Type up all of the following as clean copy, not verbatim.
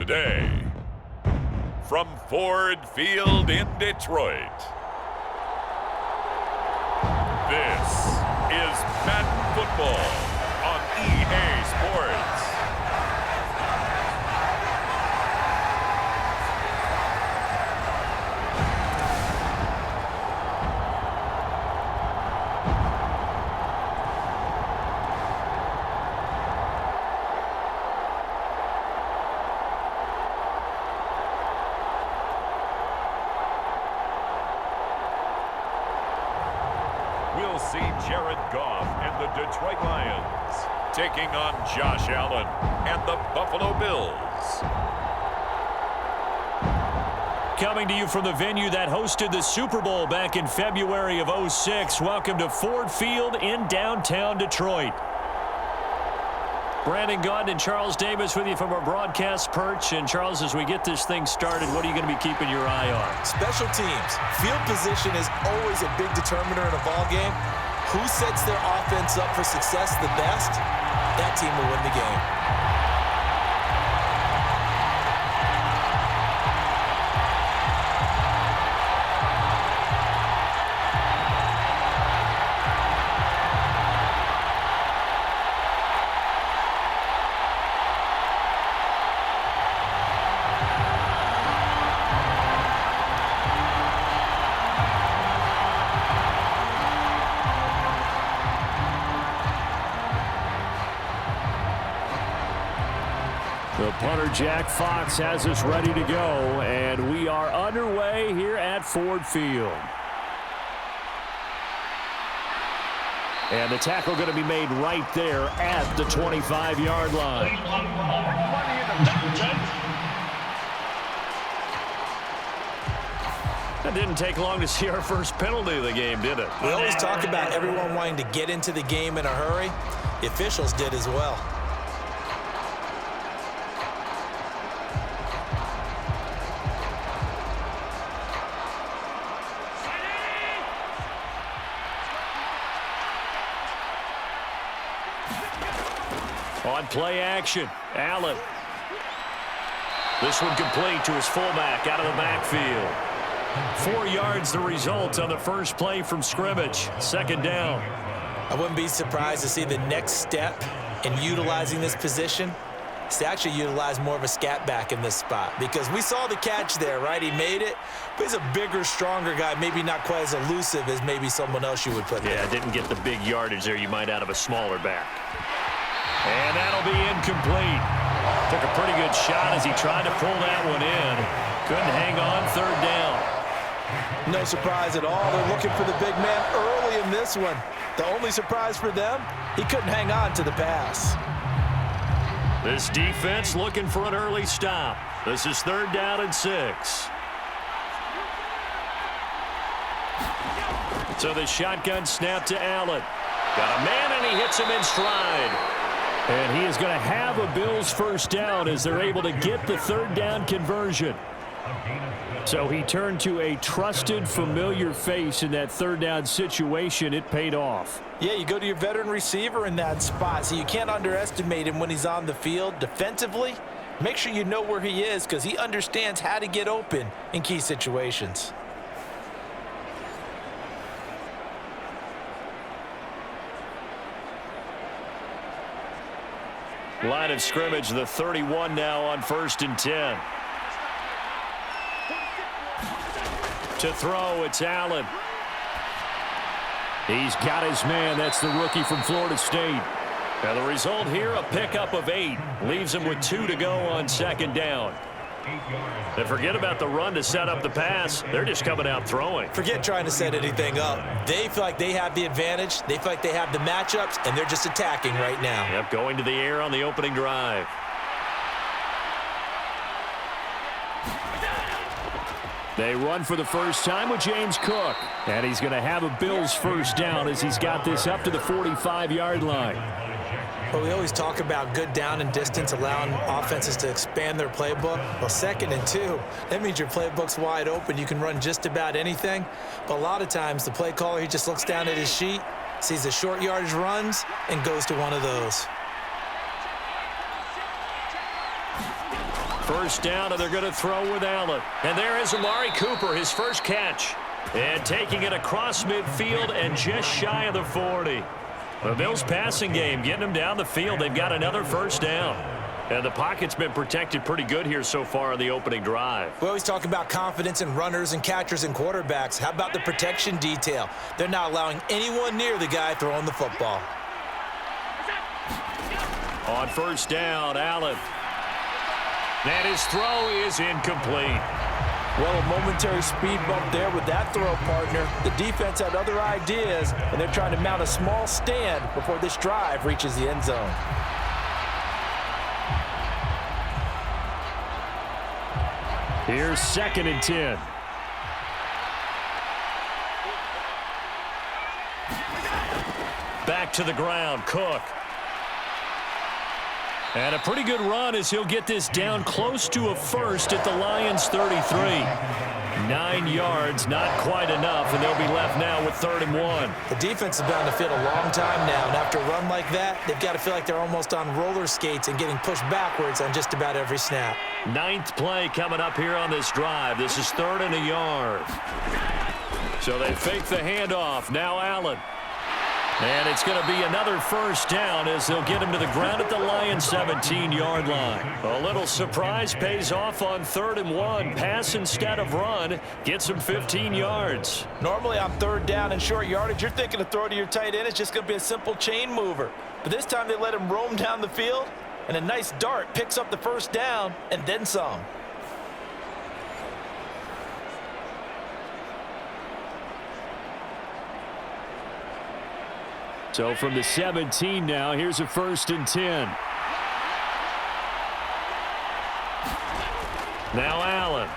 Today, from Ford Field in Detroit, this is Madden Football on EA Sports. We'll see Jared Goff and the Detroit Lions taking on Josh Allen and the Buffalo Bills. Coming to you from the venue that hosted the Super Bowl back in February of '06. Welcome to Ford Field in downtown Detroit. Brandon Gaudin and Charles Davis with you from our broadcast perch. And Charles, as we get this thing started, what are you going to be keeping your eye on? Special teams. Field position is always a big determiner in a ball game. Who sets their offense up for success the best, that team will win the game. The punter, Jack Fox, has us ready to go, and we are underway here at Ford Field. And the tackle going to be made right there at the 25-yard line. That didn't take long to see our first penalty of the game, did it? We always talk about everyone wanting to get into the game in a hurry. The officials did as well. On play action, Allen. This one complete to his fullback out of the backfield. 4 yards the result on the first play from scrimmage. Second down. I wouldn't be surprised to see the next step in utilizing this position is to actually utilize more of a scat back in this spot, because we saw the catch there, right? He made it, but he's a bigger, stronger guy, maybe not quite as elusive as maybe someone else you would put there. Yeah, didn't get the big yardage there you might out of a smaller back. And that'll be incomplete. Took a pretty good shot as he tried to pull that one in. Couldn't hang on. Third down. No surprise at all. They're looking for the big man early in this one. The only surprise for them, he couldn't hang on to the pass. This defense looking for an early stop. This is third down and 6. So the shotgun snap to Allen. Got a man, and he hits him in stride. And he is going to have a Bills first down as they're able to get the third down conversion. So he turned to a trusted, familiar face in that third down situation. It paid off. Yeah, you go to your veteran receiver in that spot, so you can't underestimate him when he's on the field. Defensively, make sure you know where he is, because he understands how to get open in key situations. Line of scrimmage, the 31 now on 1st and 10. To throw, it's Allen. He's got his man. That's the rookie from Florida State. Now the result here, a pickup of 8. Leaves him with 2 to go on second down. And forget about the run to set up the pass. They're just coming out throwing. Forget trying to set anything up. They feel like they have the advantage. They feel like they have the matchups, and they're just attacking right now. Yep, going to the air on the opening drive. They run for the first time with James Cook. And he's going to have a Bills first down as he's got this up to the 45-yard line. Well, we always talk about good down and distance, allowing offenses to expand their playbook. Well, 2nd and 2, that means your playbook's wide open. You can run just about anything. But a lot of times, the play caller, he just looks down at his sheet, sees the short yardage runs, and goes to one of those. First down, and they're going to throw with Allen. And there is Amari Cooper, his first catch. And taking it across midfield and just shy of the 40. The Bills' passing game, getting them down the field. They've got another first down. And the pocket's been protected pretty good here so far on the opening drive. We always talk about confidence in runners and catchers and quarterbacks. How about the protection detail? They're not allowing anyone near the guy throwing the football. On first down, Allen. And his throw is incomplete. Well, a momentary speed bump there with that throw, partner. The defense had other ideas, and they're trying to mount a small stand before this drive reaches the end zone. Here's 2nd and 10. Back to the ground, Cook. And a pretty good run as he'll get this down close to a first at the Lions' 33. 9 yards, not quite enough, and they'll be left now with 3rd and 1. The defense has been on the field a long time now, and after a run like that, they've got to feel like they're almost on roller skates and getting pushed backwards on just about every snap. 9th play coming up here on this drive. This is 3rd and a yard. So they fake the handoff. Now Allen. And it's going to be another first down as they'll get him to the ground at the Lions' 17-yard line. A little surprise pays off on 3rd and 1. Pass instead of run. Gets him 15 yards. Normally on 3rd down and short yardage, you're thinking to throw to your tight end. It's just going to be a simple chain mover. But this time they let him roam down the field, and a nice dart picks up the first down and then some. So from the 17 now, here's a 1st and 10. Now Allen.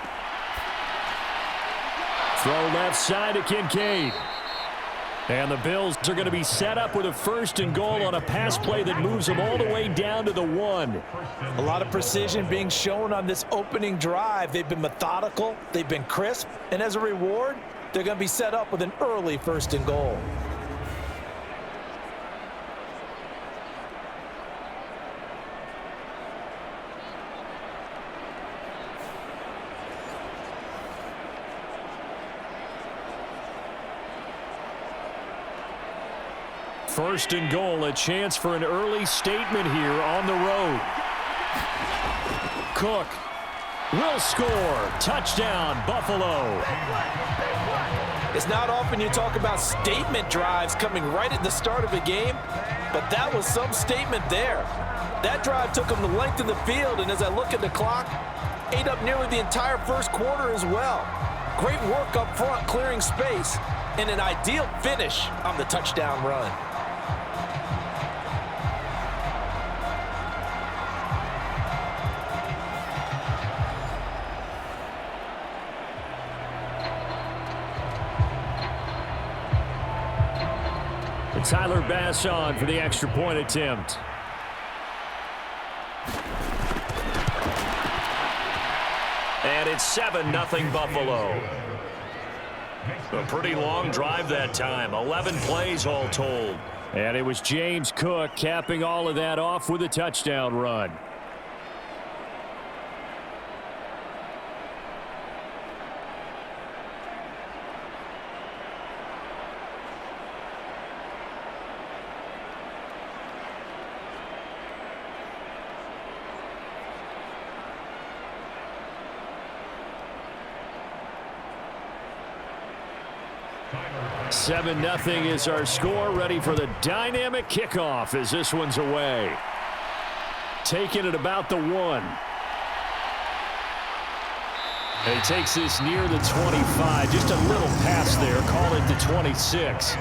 Throw left side to Kincaid. And the Bills are going to be set up with a 1st and goal on a pass play that moves them all the way down to the 1. A lot of precision being shown on this opening drive. They've been methodical, they've been crisp, and as a reward, they're going to be set up with an early 1st and goal. First and goal, a chance for an early statement here on the road. Cook will score. Touchdown, Buffalo. It's not often you talk about statement drives coming right at the start of a game, but that was some statement there. That drive took them the length of the field, and as I look at the clock, ate up nearly the entire first quarter as well. Great work up front, clearing space, and an ideal finish on the touchdown run. Tyler Bass on for the extra point attempt. And it's 7-0 Buffalo. A pretty long drive that time. 11 plays all told. And it was James Cook capping all of that off with a touchdown run. Seven 7-0 is our score. Ready for the dynamic kickoff as this one's away. Taking it about the 1. And he takes this near the 25. Just a little pass there. Call it the 26.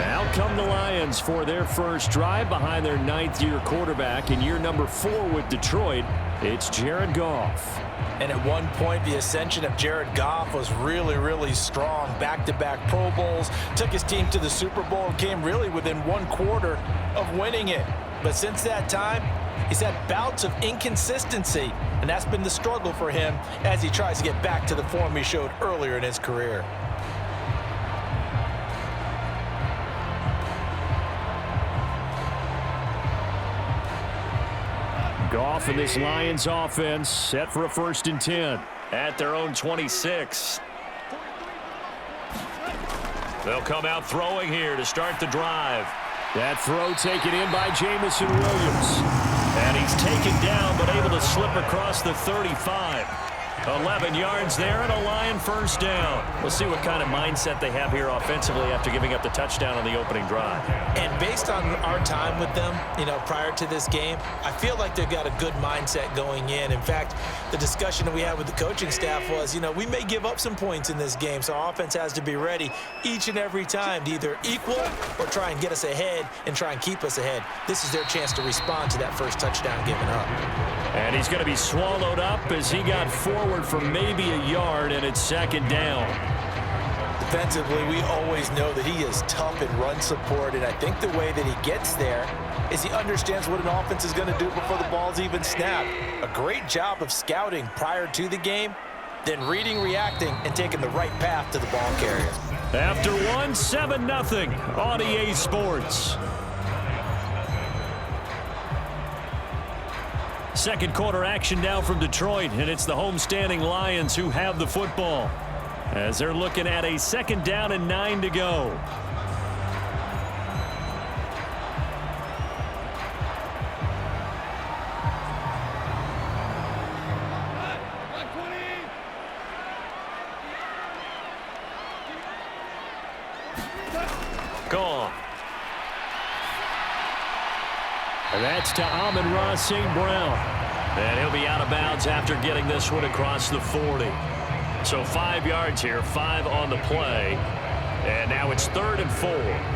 Out come the Lions for their first drive behind their 9th-year quarterback in year number 4 with Detroit. It's Jared Goff. And at one point, the ascension of Jared Goff was really, really strong. Back-to-back Pro Bowls, took his team to the Super Bowl, and came really within 1 quarter of winning it. But since that time, he's had bouts of inconsistency, and that's been the struggle for him as he tries to get back to the form he showed earlier in his career. Goff and this Lions offense set for a 1st and 10 at their own 26. They'll come out throwing here to start the drive. That throw taken in by Jameson Williams. And he's taken down but able to slip across the 35. 11 yards there and a Lion 1st down. We'll see what kind of mindset they have here offensively after giving up the touchdown on the opening drive. And based on our time with them, prior to this game, I feel like they've got a good mindset going in. In fact, the discussion that we had with the coaching staff was, we may give up some points in this game, so our offense has to be ready each and every time to either equal or try and get us ahead and try and keep us ahead. This is their chance to respond to that first touchdown given up. And he's going to be swallowed up as he got forward for maybe a yard, and it's 2nd down. Defensively, we always know that he is tough in run support, and I think the way that he gets there is he understands what an offense is going to do before the ball's even snapped. A great job of scouting prior to the game, then reading, reacting, and taking the right path to the ball carrier. After 7-0 on EA Sports. Second quarter action now from Detroit, and it's the homestanding Lions who have the football as they're looking at a 2nd down and 9 to go. Gone. And that's to Amon-Ra St. Brown. And he'll be out of bounds after getting this one across the 40. So 5 yards here, 5 on the play. And now it's 3rd and 4.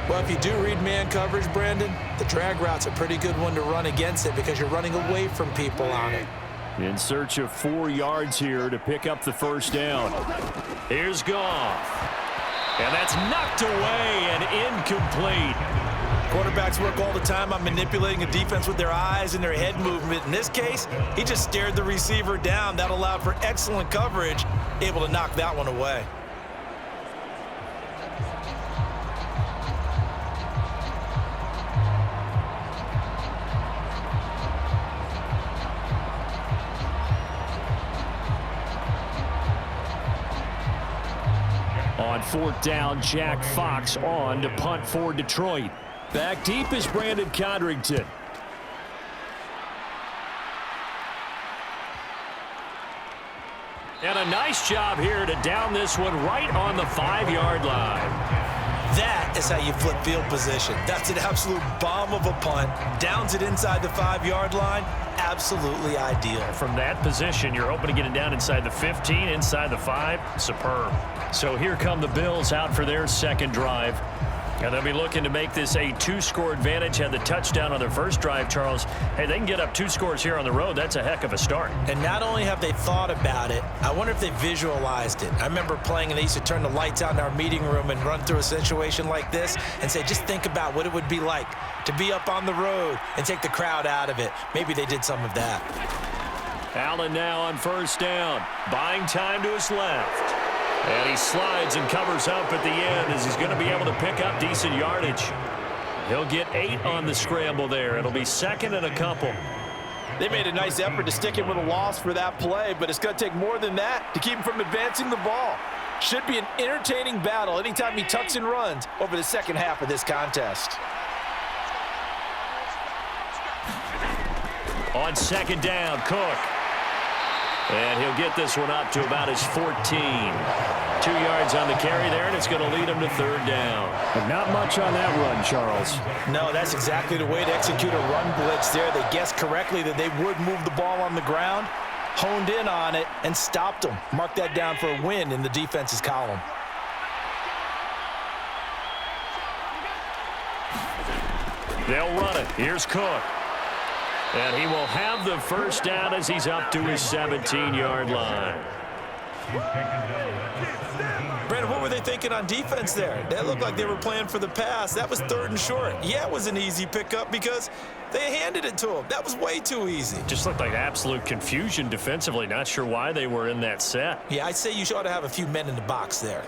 Well, if you do read man coverage, Brandon, the drag route's a pretty good one to run against it because you're running away from people on it. In search of 4 yards here to pick up the 1st down. Here's Goff. And that's knocked away and incomplete. Quarterbacks work all the time on manipulating a defense with their eyes and their head movement. In this case, he just stared the receiver down. That allowed for excellent coverage, able to knock that one away. On 4th down, Jack Fox on to punt for Detroit. Back deep is Brandon Codrington. And a nice job here to down this one right on the 5-yard line. That is how you flip field position. That's an absolute bomb of a punt. Downs it inside the 5-yard line. Absolutely ideal. From that position, you're hoping to get it down inside the 15, inside the 5. Superb. So here come the Bills out for their 2nd drive. And they'll be looking to make this a 2-score advantage. Had the touchdown on their first drive, Charles. Hey, they can get up 2 scores here on the road. That's a heck of a start. And not only have they thought about it, I wonder if they visualized it. I remember playing, and they used to turn the lights out in our meeting room and run through a situation like this and say, just think about what it would be like to be up on the road and take the crowd out of it. Maybe they did some of that. Allen now on 1st down. Buying time to his left. And he slides and covers up at the end as he's going to be able to pick up decent yardage. He'll get 8 on the scramble there. It'll be 2nd and a couple. They made a nice effort to stick him with a loss for that play, but it's going to take more than that to keep him from advancing the ball. Should be an entertaining battle anytime he tucks and runs over the second half of this contest. On 2nd down, Cook. And he'll get this one up to about his 14. 2 yards on the carry there, and it's going to lead him to 3rd down. But not much on that run, Charles. No, that's exactly the way to execute a run blitz there. They guessed correctly that they would move the ball on the ground, honed in on it, and stopped them. Mark that down for a win in the defense's column. They'll run it. Here's Cook. And he will have the 1st down as he's up to his 17-yard line. Brandon, what were they thinking on defense there? That looked like they were playing for the pass. That was 3rd and short. Yeah, it was an easy pickup because they handed it to him. That was way too easy. Just looked like absolute confusion defensively. Not sure why they were in that set. Yeah, I'd say you ought to have a few men in the box there.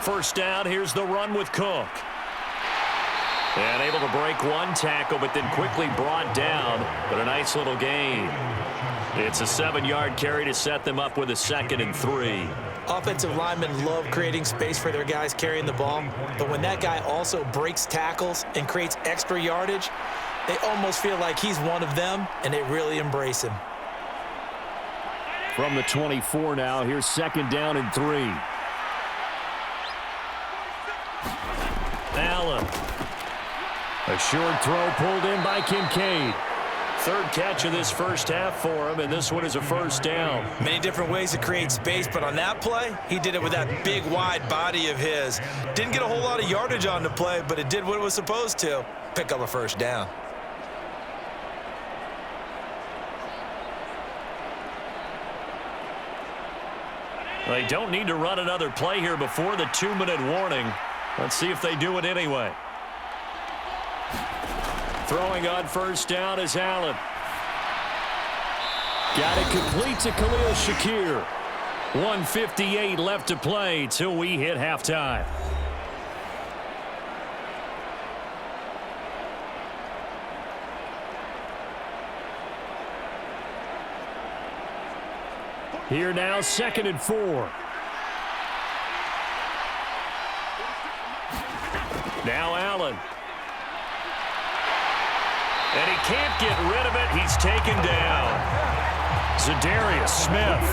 First down, here's the run with Cook. And able to break one tackle, but then quickly brought down. But a nice little gain. It's a 7-yard carry to set them up with a 2nd and 3. Offensive linemen love creating space for their guys carrying the ball, but when that guy also breaks tackles and creates extra yardage, they almost feel like he's one of them, and they really embrace him. From the 24 now, here's 2nd down and 3. Allen. A short throw pulled in by Kincaid. 3rd catch of this first half for him, and this one is a first down. Many different ways to create space, but on that play, he did it with that big, wide body of his. Didn't get a whole lot of yardage on the play, but it did what it was supposed to. Pick up a first down. They don't need to run another play here before the 2-minute warning. Let's see if they do it anyway. Throwing on first down is Allen. Got it complete to Khalil Shakir. 1:58 left to play till we hit halftime. Here now, 2nd and 4. Now Allen. And he can't get rid of it. He's taken down. Za'Darius Smith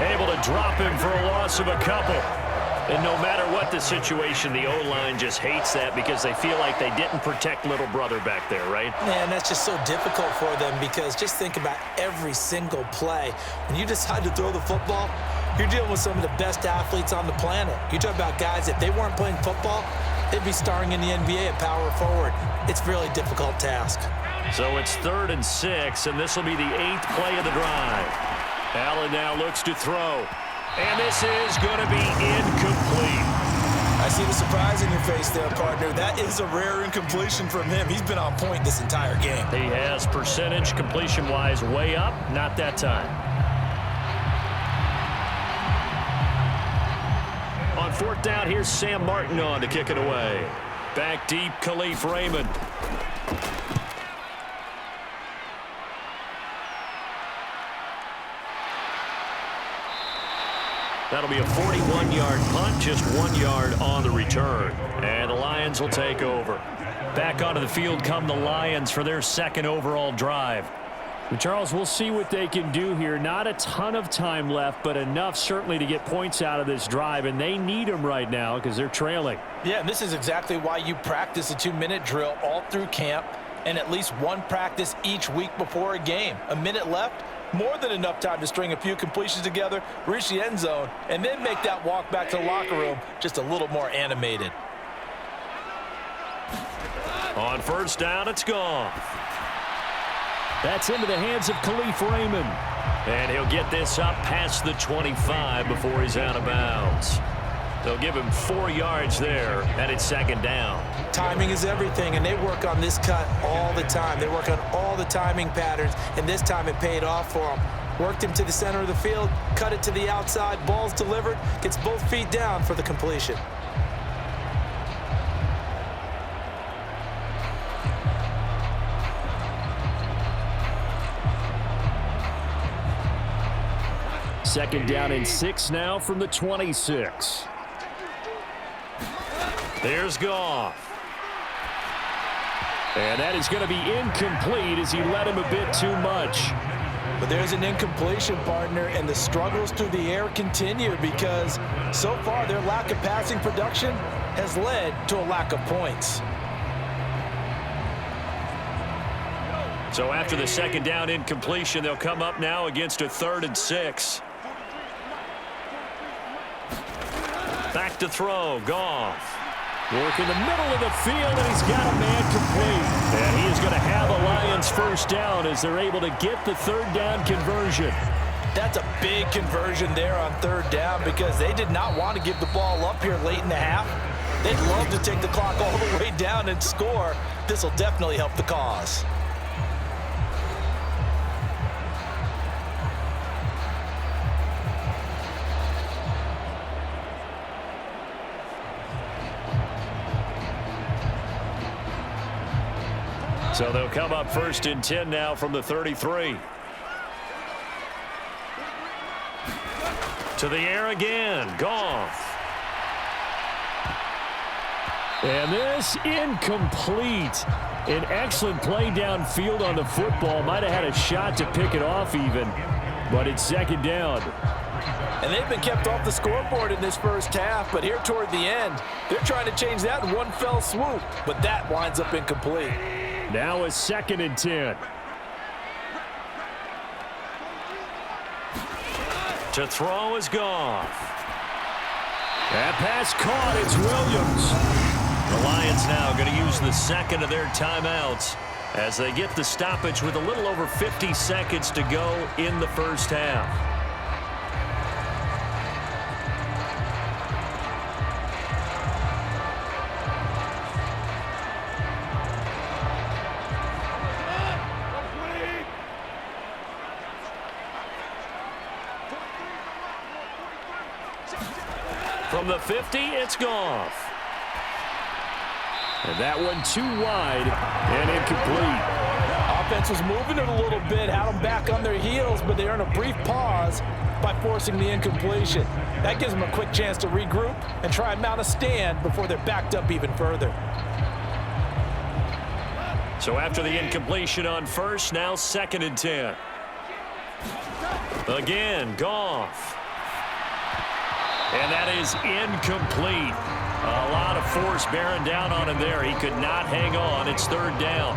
able to drop him for a loss of a couple. And no matter what the situation, the O-line just hates that because they feel like they didn't protect little brother back there, right? Man, that's just so difficult for them because just think about every single play. When you decide to throw the football, you're dealing with some of the best athletes on the planet. You talk about guys, if they weren't playing football, they'd be starring in the NBA at power forward. It's a really difficult task. So it's 3rd and 6, and this will be the 8th play of the drive. Allen now looks to throw. And this is going to be incomplete. I see the surprise in your face there, partner. That is a rare incompletion from him. He's been on point this entire game. He has percentage completion-wise way up. Not that time. On 4th down, here's Sam Martin on to kick it away. Back deep, Khalif Raymond. That'll be a 41-yard punt, just 1 yard on the return. And the Lions will take over. Back onto the field come the Lions for their 2nd overall drive. And Charles, we'll see what they can do here. Not a ton of time left, but enough certainly to get points out of this drive, and they need them right now because they're trailing. Yeah, and this is exactly why you practice a 2-minute drill all through camp and at least one practice each week before a game. A minute left, more than enough time to string a few completions together, reach the end zone, and then make that walk back to the locker room just a little more animated. On first down, it's Goff. That's into the hands of Khalif Raymond. And he'll get this up past the 25 before he's out of bounds. They'll give him 4 yards there, and it's 2nd down. Timing is everything, and they work on this cut all the time. They work on all the timing patterns, and this time it paid off for them. Worked him to the center of the field, cut it to the outside, ball's delivered, gets both feet down for the completion. Second down and 6 now from the 26. There's Goff. And that is going to be incomplete as he led him a bit too much. But there's an incompletion, partner, and the struggles through the air continue because so far their lack of passing production has led to a lack of points. So after the 2nd down incompletion, they'll come up now against a 3rd and 6. Back to throw, Goff. Work in the middle of the field, and he's got a man complete. And he is going to have a Lions first down as they're able to get the 3rd down conversion. That's a big conversion there on 3rd down because they did not want to give the ball up here late in the half. They'd love to take the clock all the way down and score. This will definitely help the cause. So they'll come up 1st and 10 now from the 33. To the air again. Goff. And this incomplete. An excellent play downfield on the football. Might have had a shot to pick it off even, but it's 2nd down. And they've been kept off the scoreboard in this first half, but here toward the end, they're trying to change that in one fell swoop, but that winds up incomplete. Now a 2nd and 10. To throw is Goff. That pass caught. It's Williams. The Lions now going to use the 2nd of their timeouts as they get the stoppage with a little over 50 seconds to go in the first half. From the 50, it's Goff. And that one too wide and incomplete. Offense was moving it a little bit, had them back on their heels, but they earned a brief pause by forcing the incompletion. That gives them a quick chance to regroup and try and mount a stand before they're backed up even further. So after the incompletion on 1st, now 2nd and 10. Again, Goff. And that is incomplete. A lot of force bearing down on him there. He could not hang on. It's 3rd down.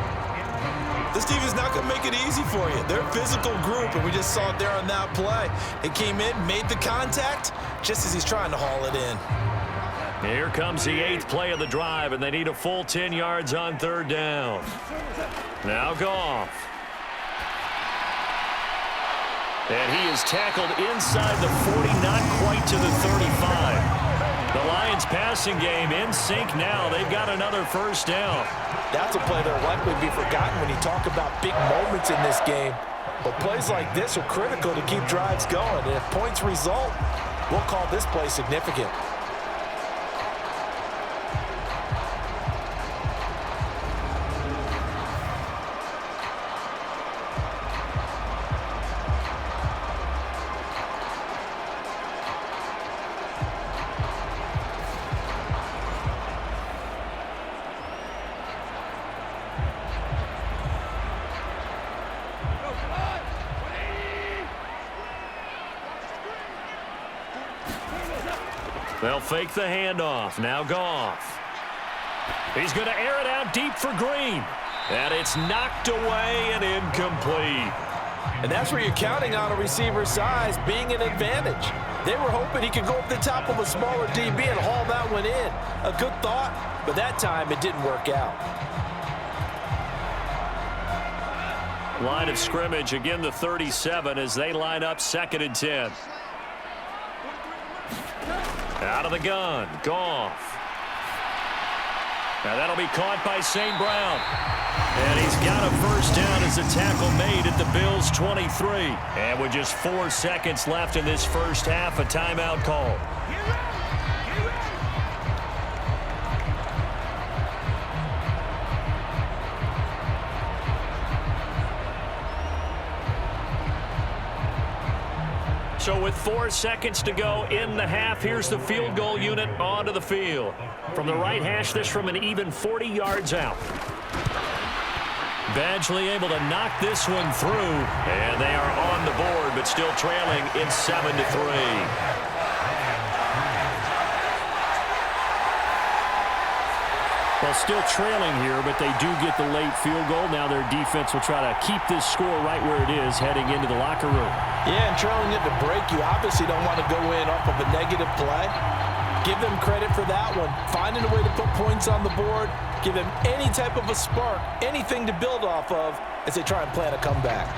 This defense is not going to make it easy for you. They're a physical group, and we just saw it there on that play. It came in, made the contact, just as he's trying to haul it in. Here comes the 8th play of the drive, and they need a full 10 yards on 3rd down. Now Goff. And he is tackled inside the 40, not quite to the 35. The Lions passing game in sync now. They've got another 1st down. That's a play that'll likely be forgotten when you talk about big moments in this game. But plays like this are critical to keep drives going. And if points result, we'll call this play significant. They'll fake the handoff. Now Goff. He's going to air it out deep for Green. And it's knocked away and incomplete. And that's where you're counting on a receiver's size being an advantage. They were hoping he could go up the top of a smaller DB and haul that one in. A good thought, but that time it didn't work out. Line of scrimmage, again the 37 as they line up 2nd and 10. Out of the gun, Goff. Now that'll be caught by St. Brown. And he's got a 1st down as a tackle made at the Bills' 23. And with just 4 seconds left in this first half, a timeout call. So with 4 seconds to go in the half, here's the field goal unit onto the field. From the right hash, this from an even 40 yards out. Badgley able to knock this one through. And they are on the board, but still trailing in 7-3. Well, still trailing here, but they do get the late field goal. Now their defense will try to keep this score right where it is heading into the locker room. Yeah, and trailing it to break, you obviously don't want to go in off of a negative play. Give them credit for that one. Finding a way to put points on the board, give them any type of a spark, anything to build off of as they try and plan a comeback.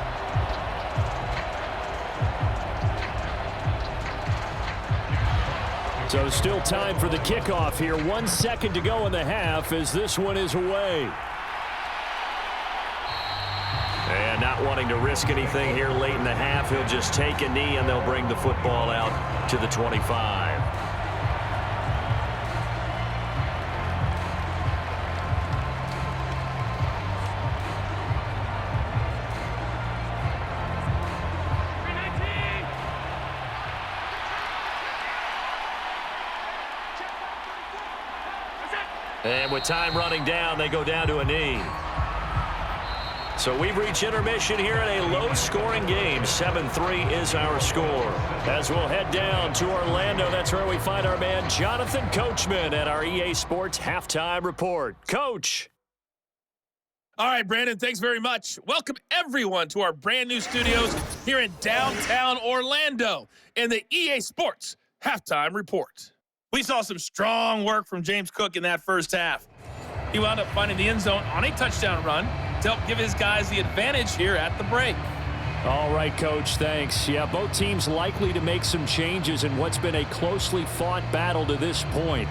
So still time for the kickoff here. 1 second to go in the half as this one is away. And not wanting to risk anything here late in the half, he'll just take a knee and they'll bring the football out to the 25. And with time running down, they go down to a knee. So we've reached intermission here in a low-scoring game. 7-3 is our score. As we'll head down to Orlando, that's where we find our man Jonathan Coachman at our EA Sports Halftime Report. Coach. All right, Brandon, thanks very much. Welcome, everyone, to our brand-new studios here in downtown Orlando in the EA Sports Halftime Report. We saw some strong work from James Cook in that first half. He wound up finding the end zone on a touchdown run to help give his guys the advantage here at the break. All right, Coach, thanks. Yeah, both teams likely to make some changes in what's been a closely fought battle to this point.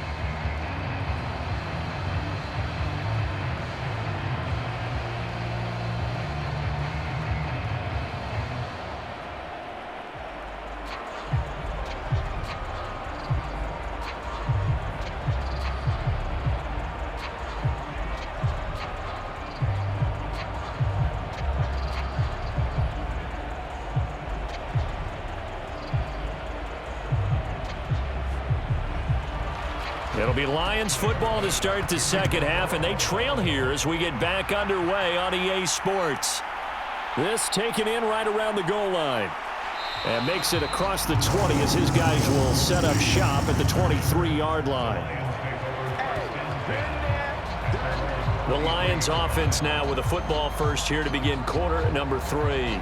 It'll be Lions football to start the second half, and they trail here as we get back underway on EA Sports. This taken in right around the goal line. And makes it across the 20 as his guys will set up shop at the 23-yard line. The Lions offense now with a football first here to begin quarter number 3.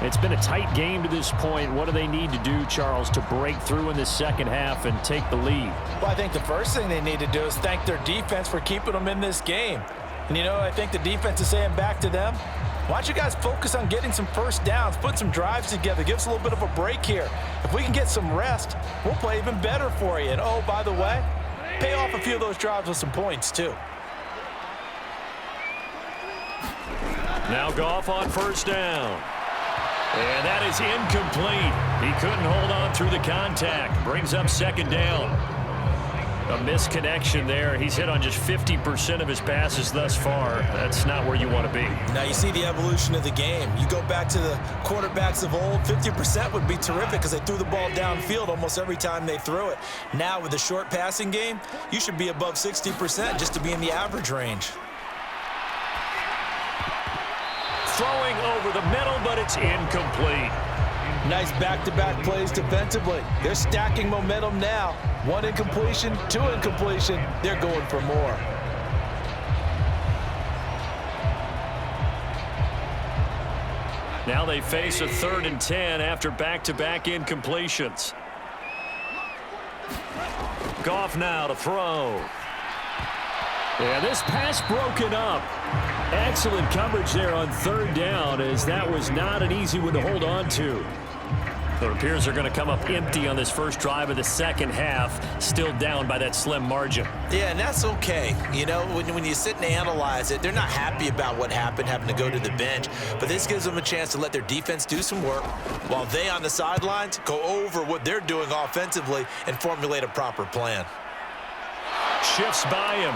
It's been a tight game to this point. What do they need to do, Charles, to break through in the second half and take the lead? Well, I think the first thing they need to do is thank their defense for keeping them in this game. And, I think the defense is saying back to them, why don't you guys focus on getting some first downs, put some drives together, give us a little bit of a break here. If we can get some rest, we'll play even better for you. And, oh, by the way, pay off a few of those drives with some points, too. Now Goff on first down. And that is incomplete. He couldn't hold on through the contact. Brings up second down. A misconnection there. He's hit on just 50% of his passes thus far. That's not where you want to be. Now you see the evolution of the game. You go back to the quarterbacks of old, 50% would be terrific because they threw the ball downfield almost every time they threw it. Now with the short passing game, you should be above 60% just to be in the average range. Throwing over the middle, but it's incomplete. Nice back-to-back plays defensively. They're stacking momentum now. 1 incompletion, 2 incompletion. They're going for more. Now they face a 3rd and 10 after back-to-back incompletions. Goff now to throw. And this pass broken up. Excellent coverage there on 3rd down, as that was not an easy one to hold on to. It appears they're going to come up empty on this first drive of the second half, still down by that slim margin. Yeah, and that's okay. When you sit and analyze it, they're not happy about what happened, having to go to the bench. But this gives them a chance to let their defense do some work while they on the sidelines go over what they're doing offensively and formulate a proper plan. Shifts by him.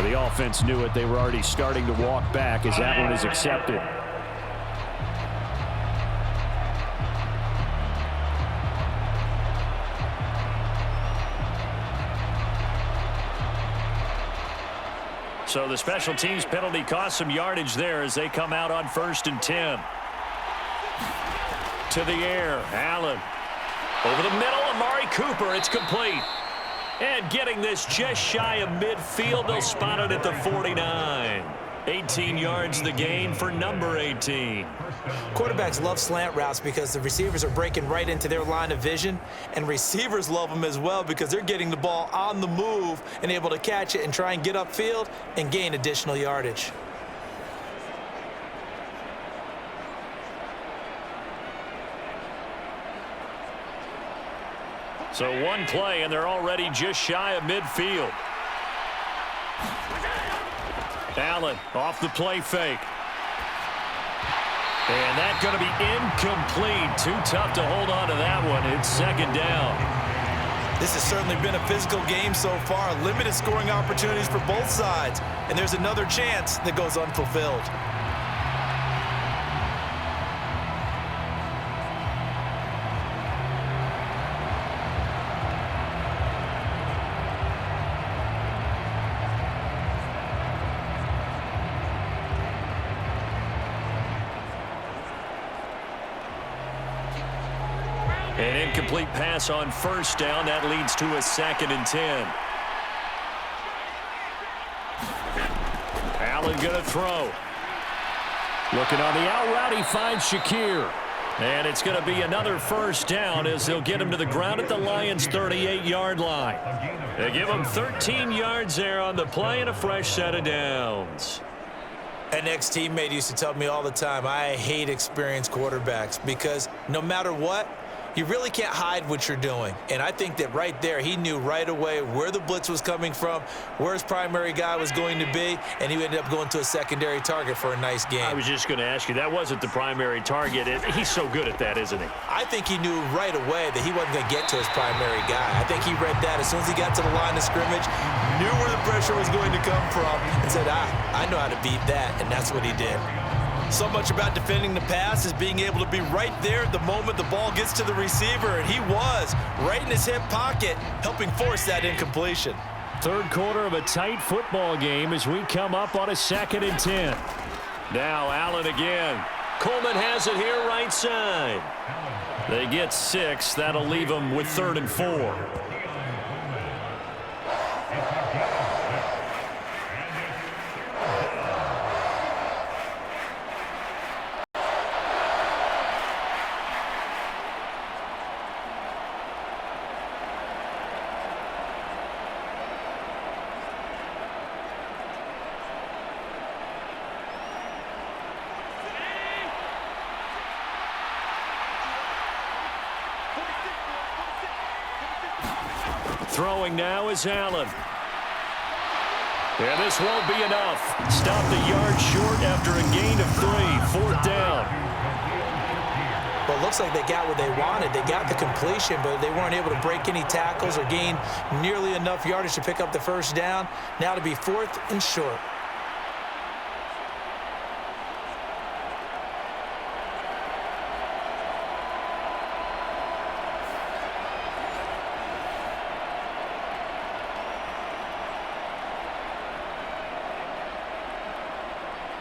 The offense knew it. They were already starting to walk back as that one is accepted. So the special teams penalty cost some yardage there as they come out on 1st and 10. To the air, Allen. Over the middle, Amari Cooper. It's complete. And getting this just shy of midfield, they'll spot it at the 49. 18 yards the gain for number 18. Quarterbacks love slant routes because the receivers are breaking right into their line of vision, and receivers love them as well because they're getting the ball on the move and able to catch it and try and get upfield and gain additional yardage. So one play, and they're already just shy of midfield. Allen off the play fake. And that's going to be incomplete. Too tough to hold on to that one. It's second down. This has certainly been a physical game so far. Limited scoring opportunities for both sides. And there's another chance that goes unfulfilled. An incomplete pass on first down. That leads to a 2nd and 10. Allen going to throw. Looking on the out route, he finds Shakir. And it's going to be another first down as they'll get him to the ground at the Lions' 38-yard line. They give him 13 yards there on the play and a fresh set of downs. An ex-teammate used to tell me all the time, I hate experienced quarterbacks because no matter what, you really can't hide what you're doing. And I think that right there, he knew right away where the blitz was coming from, where his primary guy was going to be, and he ended up going to a secondary target for a nice game. I was just going to ask you, that wasn't the primary target. He's so good at that, isn't he? I think he knew right away that he wasn't going to get to his primary guy. I think he read that as soon as he got to the line of scrimmage, knew where the pressure was going to come from, and said, I know how to beat that, and that's what he did. So much about defending the pass is being able to be right there at the moment the ball gets to the receiver, and he was right in his hip pocket, helping force that incompletion. Third quarter of a tight football game as we come up on a 2nd and 10. Now Allen again. Coleman has it here right side. They get 6. That'll leave them with 3rd and 4. Throwing now is Allen. And this won't be enough. Stopped a yard short after a gain of 3. 4th down. Well, it looks like they got what they wanted. They got the completion, but they weren't able to break any tackles or gain nearly enough yardage to pick up the first down. Now to be 4th and short.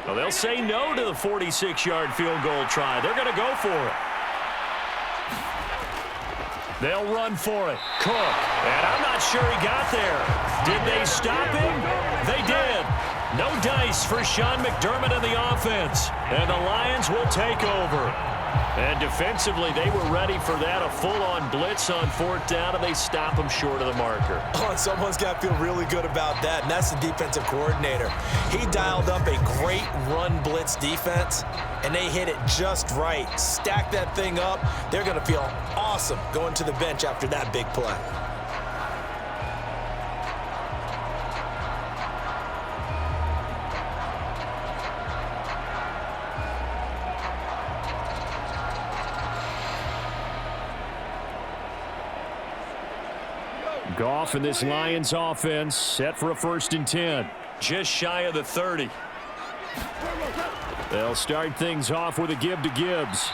Well, they'll say no to the 46-yard field goal try. They're going to go for it. They'll run for it. Cook. And I'm not sure he got there. Did they stop him? They did. No dice for Sean McDermott and the offense. And the Lions will take over. And defensively, they were ready for that, a full-on blitz on 4th down, and they stop them short of the marker. Oh, and someone's got to feel really good about that, and that's the defensive coordinator. He dialed up a great run blitz defense, and they hit it just right. Stack that thing up. They're going to feel awesome going to the bench after that big play. Goff and this Lions offense set for a 1st and 10. Just shy of the 30. They'll start things off with a give to Gibbs.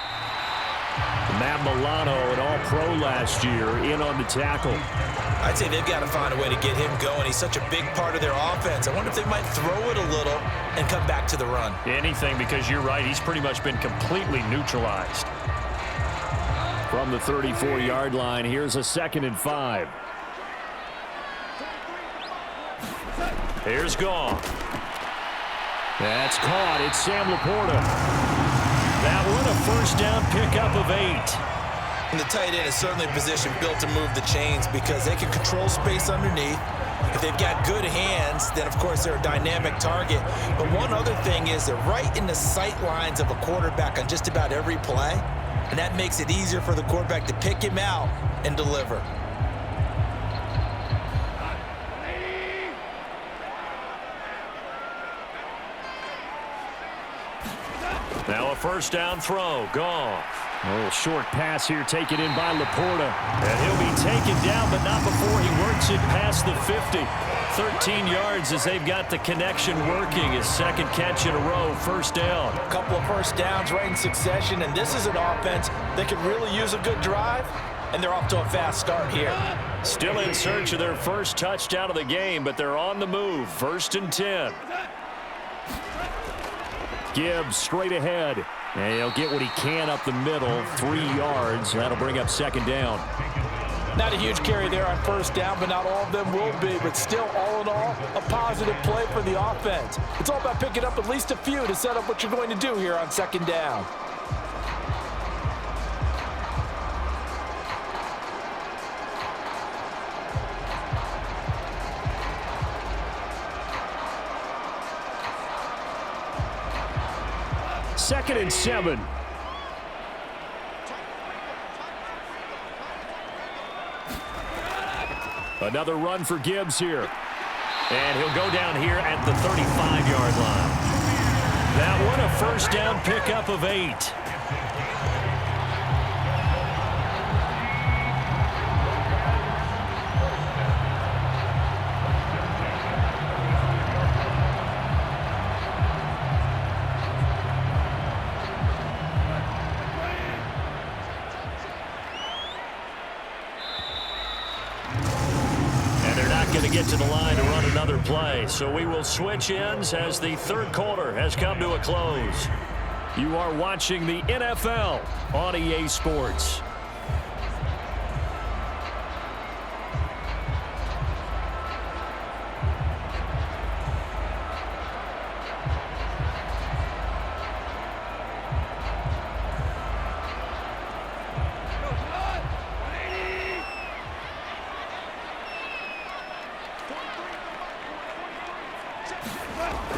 Matt Milano, an all-pro last year, in on the tackle. I'd say they've got to find a way to get him going. He's such a big part of their offense. I wonder if they might throw it a little and come back to the run. Anything, because you're right. He's pretty much been completely neutralized. From the 34-yard line, here's a 2nd and 5. Here's Goff. That's caught. It's Sam Laporta. That one a first down pickup of 8. And the tight end is certainly a position built to move the chains because they can control space underneath. If they've got good hands, then of course they're a dynamic target. But one other thing is they're right in the sight lines of a quarterback on just about every play. And that makes it easier for the quarterback to pick him out and deliver. Now a first down throw. Goff. A little short pass here taken in by Laporta. And he'll be taken down, but not before he works it past the 50. 13 yards as they've got the connection working. His 2nd catch in a row, first down. A couple of first downs right in succession, and this is an offense that could really use a good drive, and they're off to a fast start here. Still in search of their first touchdown of the game, but they're on the move. 1st and 10. Gibbs straight ahead. And he'll get what he can up the middle, 3 yards. That'll bring up second down. Not a huge carry there on first down, but not all of them will be. But still, all in all, a positive play for the offense. It's all about picking up at least a few to set up what you're going to do here on second down. Second and 7. Another run for Gibbs here. And he'll go down here at the 35-yard line. That one a first down pickup of 8. Going to get to the line to run another play. So we will switch ends as the third quarter has come to a close. You are watching the NFL on EA Sports.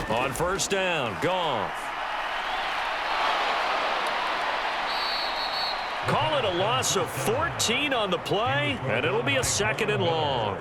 On first down, Goff. Call it a loss of 14 on the play, and it'll be a second and long.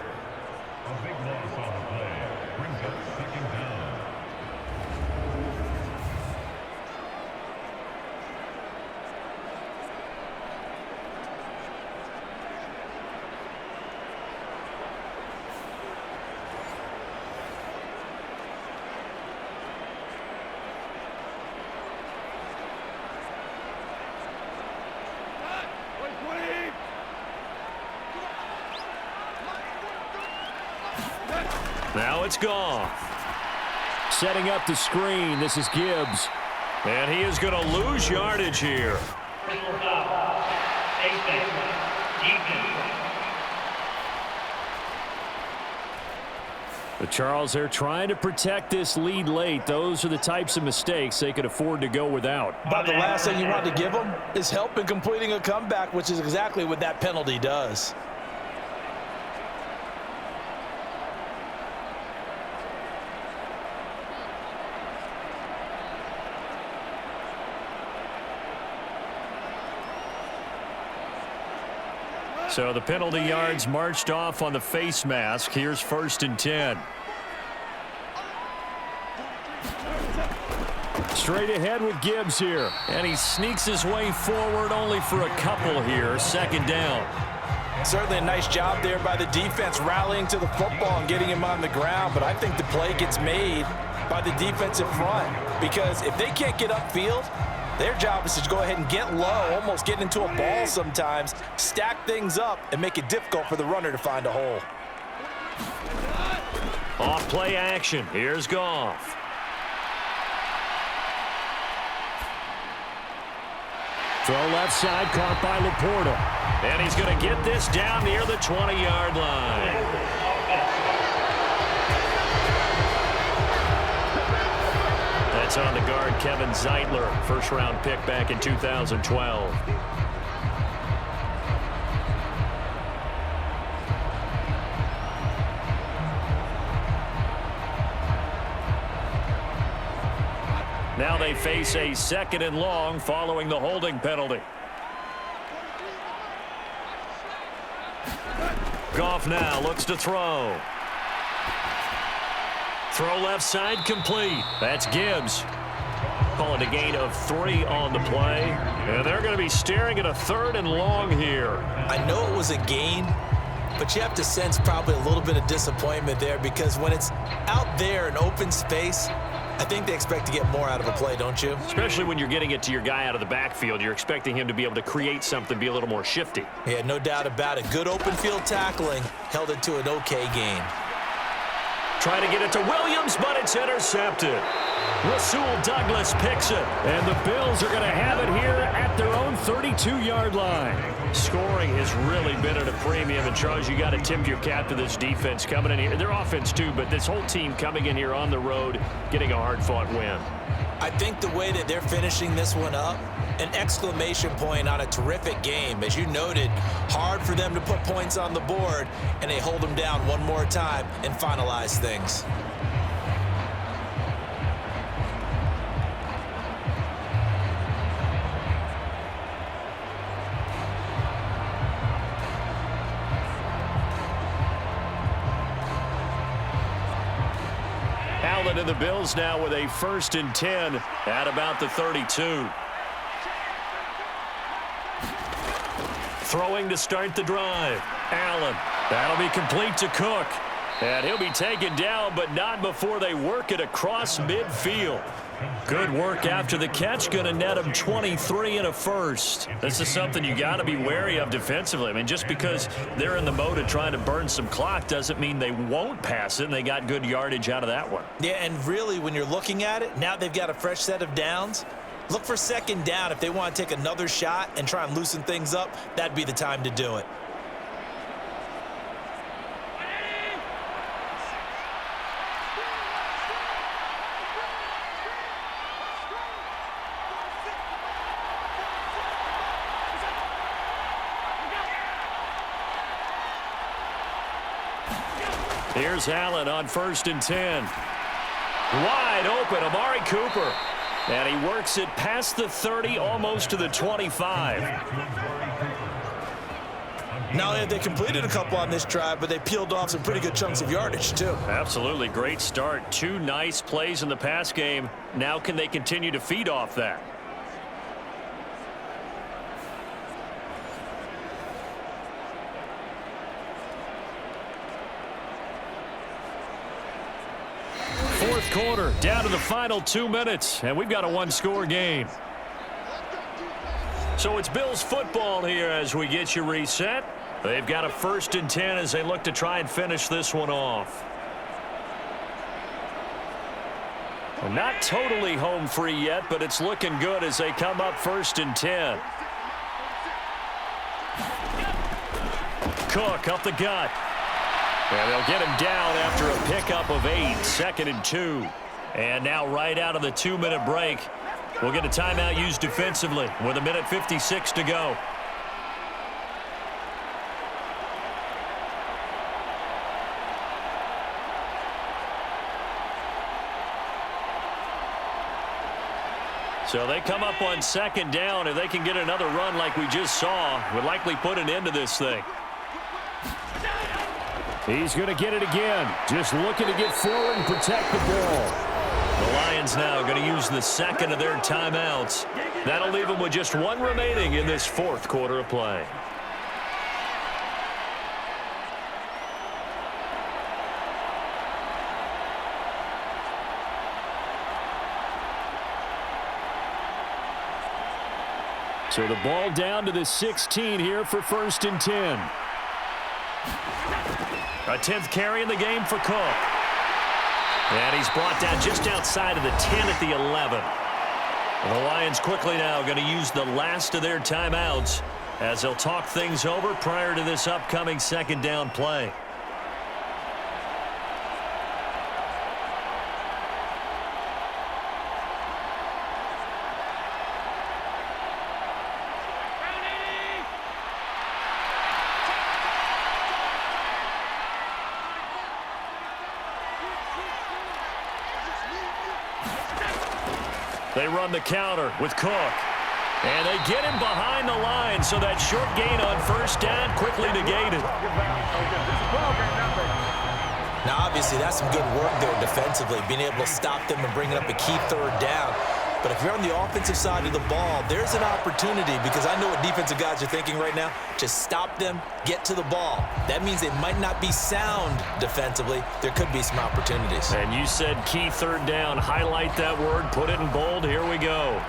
Now it's Goff. Setting up the screen. This is Gibbs. And he is going to lose yardage here. The Charles, they're trying to protect this lead late. Those are the types of mistakes they could afford to go without. But the last thing you want to give them is help in completing a comeback, which is exactly what that penalty does. So the penalty yards marched off on the face mask. Here's first and 10. Straight ahead with Gibbs here. And he sneaks his way forward only for a couple here. Second down. Certainly a nice job there by the defense rallying to the football and getting him on the ground. But I think the play gets made by the defensive front. Because if they can't get upfield, their job is to go ahead and get low, almost get into a ball sometimes, stack things up, and make it difficult for the runner to find a hole. Off play action. Here's Goff. Throw left side, caught by Laporta. And he's going to get this down near the 20-yard line. That's on the guard, Kevin Zeitler, first-round pick back in 2012. Now they face a second and long following the holding penalty. Goff now looks to throw. Throw left side complete. That's Gibbs. Calling a gain of 3 on the play. And they're going to be staring at a third and long here. I know it was a gain, but you have to sense probably a little bit of disappointment there because when it's out there in open space, I think they expect to get more out of a play, don't you? Especially when you're getting it to your guy out of the backfield. You're expecting him to be able to create something, be a little more shifty. Yeah, no doubt about it. Good open field tackling held it to an okay gain. Trying to get it to Williams, but it's intercepted. Rasul Douglas picks it. And the Bills are going to have it here at their own 32-yard line. Scoring has really been at a premium. And, Charles, you got to tip your cap to this defense coming in here. Their offense, too, but this whole team coming in here on the road, getting a hard-fought win. I think the way that they're finishing this one up, an exclamation point on a terrific game. As you noted, hard for them to put points on the board, and they hold them down one more time and finalize things. Allen and the Bills now with a 1st and 10 at about the 32. Throwing to start the drive. Allen. That'll be complete to Cook. And he'll be taken down, but not before they work it across midfield. Good work after the catch. Going to net him 23 and a first. This is something you got to be wary of defensively. I mean, just because they're in the mode of trying to burn some clock doesn't mean they won't pass it, and they got good yardage out of that one. Yeah, and really, when you're looking at it, now they've got a fresh set of downs. Look for 2nd down. If they want to take another shot and try and loosen things up, that'd be the time to do it. Here's Allen on 1st and 10. Wide open, Amari Cooper. And he works it past the 30, almost to the 25. Not only have they completed a couple on this drive, but they peeled off some pretty good chunks of yardage, too. Absolutely. Great start. 2 nice plays in the pass game. Now can they continue to feed off that? Fourth quarter, down to the final 2 minutes, and we've got a 1-score game. So it's Bills football here as we get you reset. They've got a 1st and 10 as they look to try and finish this one off. Well, not totally home free yet, but it's looking good as they come up 1st and 10. Cook up the gut. And they'll get him down after a pickup of 8, 2nd and 2. And now right out of the 2-minute break, we'll get a timeout used defensively with 1:56 to go. So they come up on 2nd down. If they can get another run like we just saw, would likely put an end to this thing. He's going to get it again. Just looking to get forward and protect the ball. The Lions now going to use the 2nd of their timeouts. That'll leave them with just 1 remaining in this 4th quarter of play. So the ball down to the 16 here for 1st and 10. A 10th carry in the game for Cook. And he's brought down just outside of the 10 at the 11. And the Lions quickly now going to use the last of their timeouts as they'll talk things over prior to this upcoming 2nd down play. They run the counter with Cook. And they get him behind the line, so that short gain on 1st down quickly negated. Now, obviously, that's some good work there defensively, being able to stop them and bring it up a key 3rd down. But if you're on the offensive side of the ball, there's an opportunity, because I know what defensive guys are thinking right now. Just stop them, get to the ball. That means they might not be sound defensively. There could be some opportunities. And you said key 3rd down. Highlight that word, put it in bold. Here we go.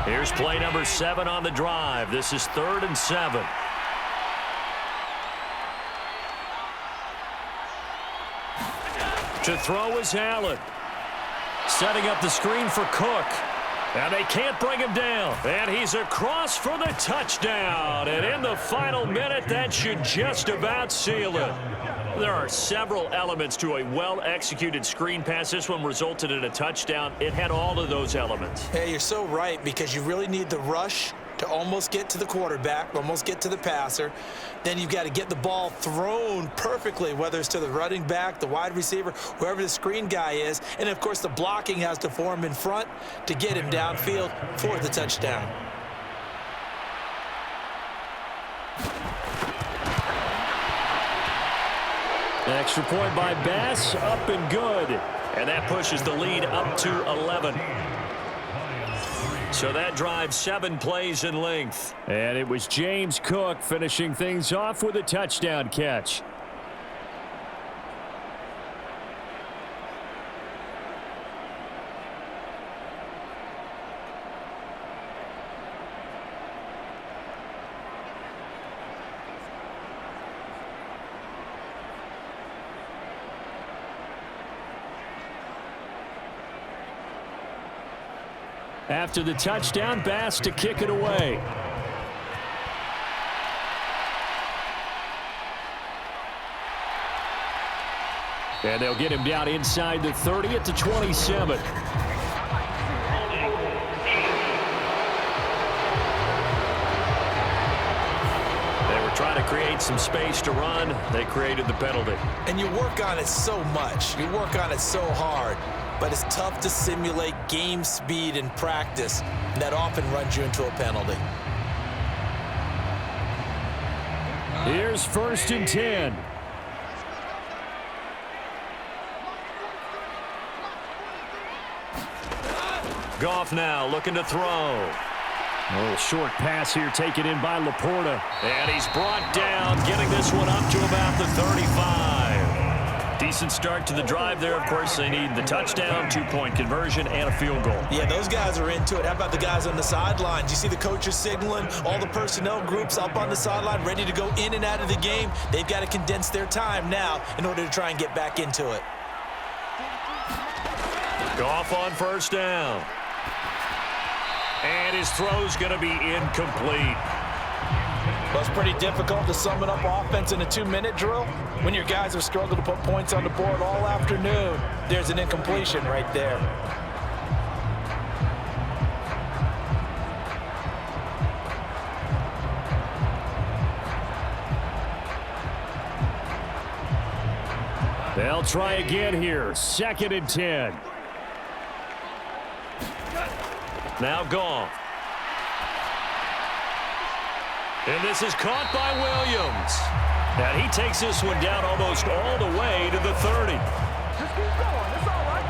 Here's play number 7 on the drive. This is 3rd and 7. To throw is Allen. Setting up the screen for Cook. And they can't bring him down. And he's across for the touchdown. And in the final minute, that should just about seal it. There are several elements to a well-executed screen pass. This one resulted in a touchdown. It had all of those elements. Hey, you're so right, because you really need the rush to almost get to the quarterback, almost get to the passer. Then you've got to get the ball thrown perfectly, whether it's to the running back, the wide receiver, whoever the screen guy is. And, of course, the blocking has to form in front to get him downfield for the touchdown. Extra point by Bass, up and good. And that pushes the lead up to 11. So that drives 7 plays in length. And it was James Cook finishing things off with a touchdown catch. After the touchdown, Bass to kick it away. And they'll get him down inside the 30 at the 27. They were trying to create some space to run. They created the penalty. And you work on it so much. You work on it so hard. But it's tough to simulate game speed in practice. And that often runs you into a penalty. Here's 1st and 10. Goff now looking to throw. A little short pass here taken in by Laporta. And he's brought down, getting this one up to about the 35. Decent start to the drive there. Of course, they need the touchdown, 2-point conversion, and a field goal. Yeah, those guys are into it. How about the guys on the sidelines? You see the coaches signaling, all the personnel groups up on the sideline ready to go in and out of the game. They've got to condense their time now in order to try and get back into it. Goff on 1st down. And his throw's going to be incomplete. Well, it's pretty difficult to sum it up offense in a 2-minute drill when your guys have struggled to put points on the board all afternoon. There's an incompletion right there. They'll try again here. 2nd and 10. Now Goff. And this is caught by Williams. And he takes this one down almost all the way to the 30. Just keep going. It's all right.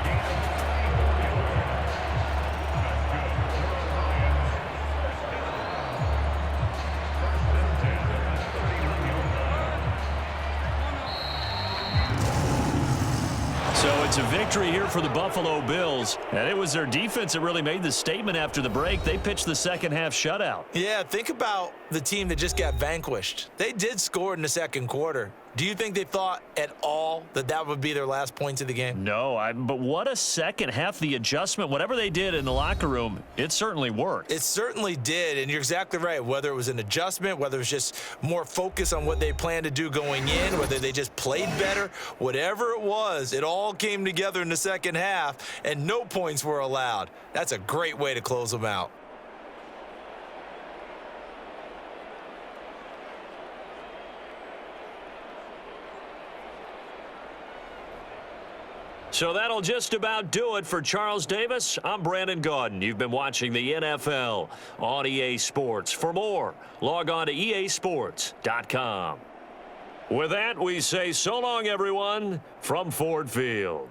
So it's a victory here for the Buffalo Bills. And it was their defense that really made the statement after the break. They pitched the second-half shutout. Yeah, think about the team that just got vanquished. They did score in the second quarter. Do you think they thought at all that that would be their last points of the game? No, but what a second half. The adjustment, whatever they did in the locker room, it certainly worked. It certainly did, and you're exactly right. Whether it was an adjustment, whether it was just more focus on what they planned to do going in, whether they just played better, whatever it was, it all came together in the second half, and no points were allowed. That's a great way to close them out. So that'll just about do it for Charles Davis. I'm Brandon Gaudin. You've been watching the NFL on EA Sports. For more, log on to easports.com. With that, we say so long, everyone, from Ford Field.